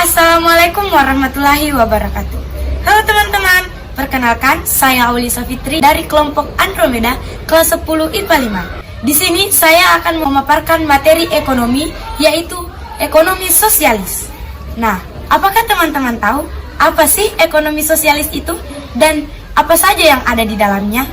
Assalamualaikum warahmatullahi wabarakatuh. Halo teman-teman, perkenalkan saya Auli Safitri dari kelompok Andromeda kelas 10 IPA 5. Di sini saya akan memaparkan materi ekonomi, yaitu ekonomi sosialis. Nah, apakah teman-teman tahu apa sih ekonomi sosialis itu dan apa saja yang ada di dalamnya?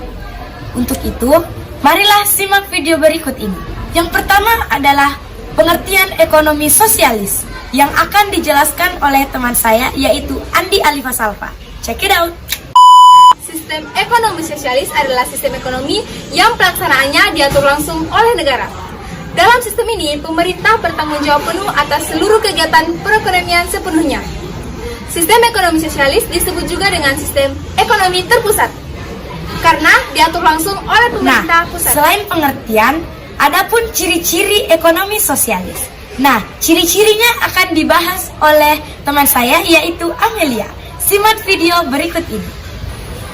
Untuk itu, marilah simak video berikut ini. Yang pertama adalah pengertian ekonomi sosialis yang akan dijelaskan oleh teman saya, yaitu Andi Alifa Salva. Check it out. Sistem ekonomi sosialis adalah sistem ekonomi yang pelaksanaannya diatur langsung oleh negara. Dalam sistem ini, pemerintah bertanggung jawab penuh atas seluruh kegiatan perekonomian sepenuhnya. Sistem ekonomi sosialis disebut juga dengan sistem ekonomi terpusat, karena diatur langsung oleh pemerintah pusat. Selain pengertian, adapun ciri-ciri ekonomi sosialis. Nah, ciri-cirinya akan dibahas oleh teman saya, yaitu Amelia. Simak video berikut ini.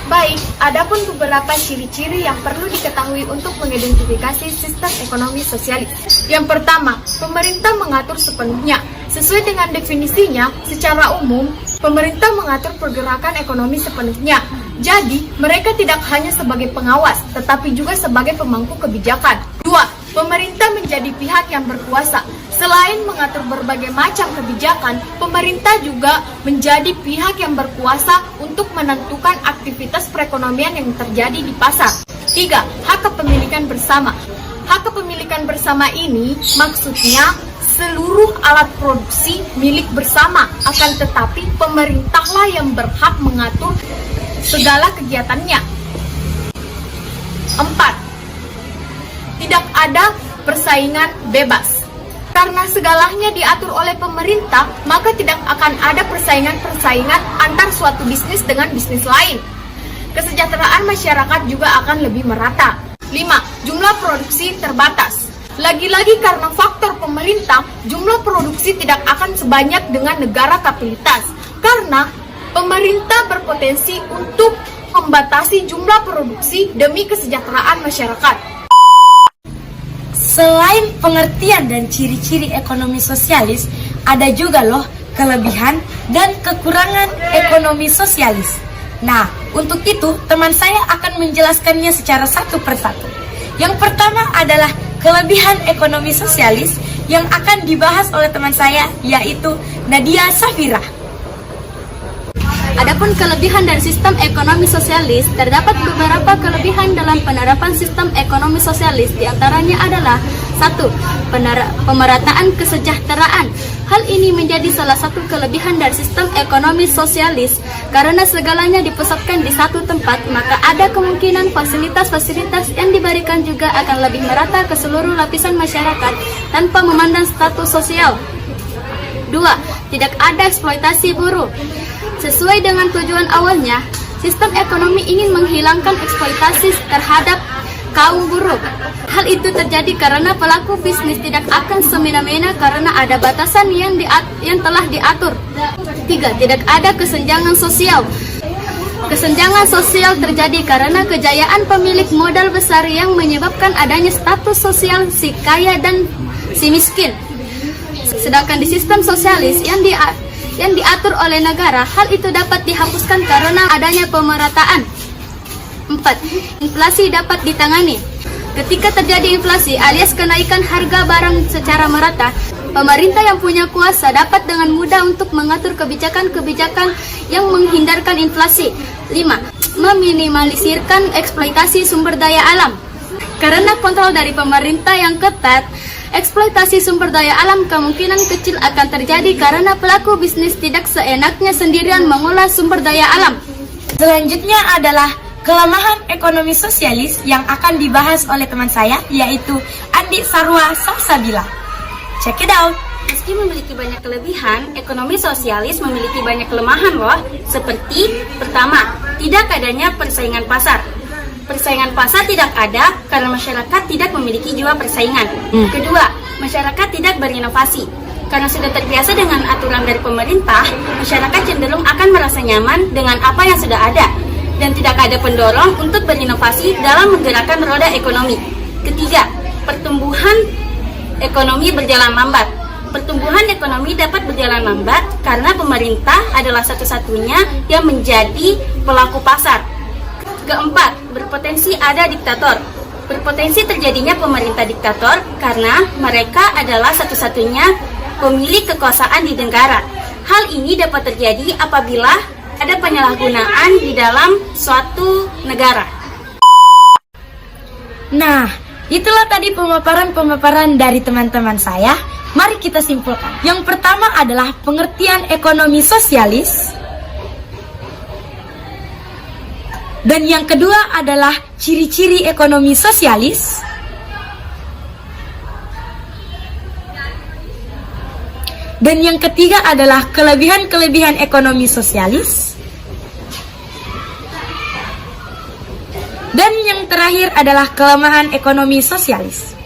Baik, adapun beberapa ciri-ciri yang perlu diketahui untuk mengidentifikasi sistem ekonomi sosialis. Yang pertama, pemerintah mengatur sepenuhnya. Sesuai dengan definisinya, secara umum, pemerintah mengatur pergerakan ekonomi sepenuhnya. Jadi, mereka tidak hanya sebagai pengawas, tetapi juga sebagai pemangku kebijakan. 2. Pemerintah menjadi pihak yang berkuasa. Selain mengatur berbagai macam kebijakan, pemerintah juga menjadi pihak yang berkuasa untuk menentukan aktivitas perekonomian yang terjadi di pasar. 3. Hak kepemilikan bersama. Hak kepemilikan bersama ini maksudnya seluruh alat produksi milik bersama, akan tetapi pemerintahlah yang berhak mengatur segala kegiatannya. 4. Tidak ada persaingan bebas. Karena segalanya diatur oleh pemerintah, maka tidak akan ada persaingan-persaingan antar suatu bisnis dengan bisnis lain. Kesejahteraan masyarakat juga akan lebih merata. 5. Jumlah produksi terbatas. Lagi-lagi karena faktor pemerintah, jumlah produksi tidak akan sebanyak dengan negara kapitalitas. Karena pemerintah berpotensi untuk membatasi jumlah produksi demi kesejahteraan masyarakat. Selain pengertian dan ciri-ciri ekonomi sosialis, ada juga loh kelebihan dan kekurangan ekonomi sosialis. Nah, untuk itu teman saya akan menjelaskannya secara satu persatu. Yang pertama adalah kelebihan ekonomi sosialis yang akan dibahas oleh teman saya, yaitu Nadia Safira. Adapun kelebihan dari sistem ekonomi sosialis, terdapat beberapa kelebihan dalam penerapan sistem ekonomi sosialis. Di antaranya adalah 1. Pemerataan kesejahteraan. Hal ini menjadi salah satu kelebihan dari sistem ekonomi sosialis. Karena segalanya dipusatkan di satu tempat, maka ada kemungkinan fasilitas-fasilitas yang diberikan juga akan lebih merata ke seluruh lapisan masyarakat tanpa memandang status sosial. 2. Tidak ada eksploitasi buruh. Sesuai dengan tujuan awalnya, sistem ekonomi ingin menghilangkan eksploitasi terhadap kaum buruh. Hal itu terjadi karena pelaku bisnis tidak akan semena-mena karena ada batasan yang telah diatur. 3. Tidak ada kesenjangan sosial. Kesenjangan sosial terjadi karena kejayaan pemilik modal besar yang menyebabkan adanya status sosial si kaya dan si miskin. Sedangkan di sistem sosialis yang diatur oleh negara, hal itu dapat dihapuskan karena adanya pemerataan. 4. Inflasi dapat ditangani. Ketika terjadi inflasi alias kenaikan harga barang secara merata, pemerintah yang punya kuasa dapat dengan mudah untuk mengatur kebijakan-kebijakan yang menghindarkan inflasi. 5. Meminimalisirkan eksploitasi sumber daya alam. Karena kontrol dari pemerintah yang ketat, eksploitasi sumber daya alam kemungkinan kecil akan terjadi karena pelaku bisnis tidak seenaknya sendirian mengolah sumber daya alam. Selanjutnya adalah kelemahan ekonomi sosialis yang akan dibahas oleh teman saya, yaitu Andi Sarwa Salsabila. Check it out. Meski memiliki banyak kelebihan, ekonomi sosialis memiliki banyak kelemahan loh. Seperti pertama, tidak adanya persaingan pasar. Persaingan pasar tidak ada karena masyarakat tidak memiliki jiwa persaingan. Kedua, masyarakat tidak berinovasi. Karena sudah terbiasa dengan aturan dari pemerintah, masyarakat cenderung akan merasa nyaman dengan apa yang sudah ada dan tidak ada pendorong untuk berinovasi dalam menggerakkan roda ekonomi. Ketiga, pertumbuhan ekonomi berjalan lambat. Pertumbuhan ekonomi dapat berjalan lambat karena pemerintah adalah satu-satunya yang menjadi pelaku pasar. Keempat, berpotensi ada diktator. Berpotensi terjadinya pemerintah diktator karena mereka adalah satu-satunya pemilik kekuasaan di negara. Hal ini dapat terjadi apabila ada penyalahgunaan di dalam suatu negara. Nah, itulah tadi pemaparan dari teman-teman saya. Mari kita simpulkan. Yang pertama adalah pengertian ekonomi sosialis. Dan yang kedua adalah ciri-ciri ekonomi sosialis. Dan yang ketiga adalah kelebihan-kelebihan ekonomi sosialis. Dan yang terakhir adalah kelemahan ekonomi sosialis.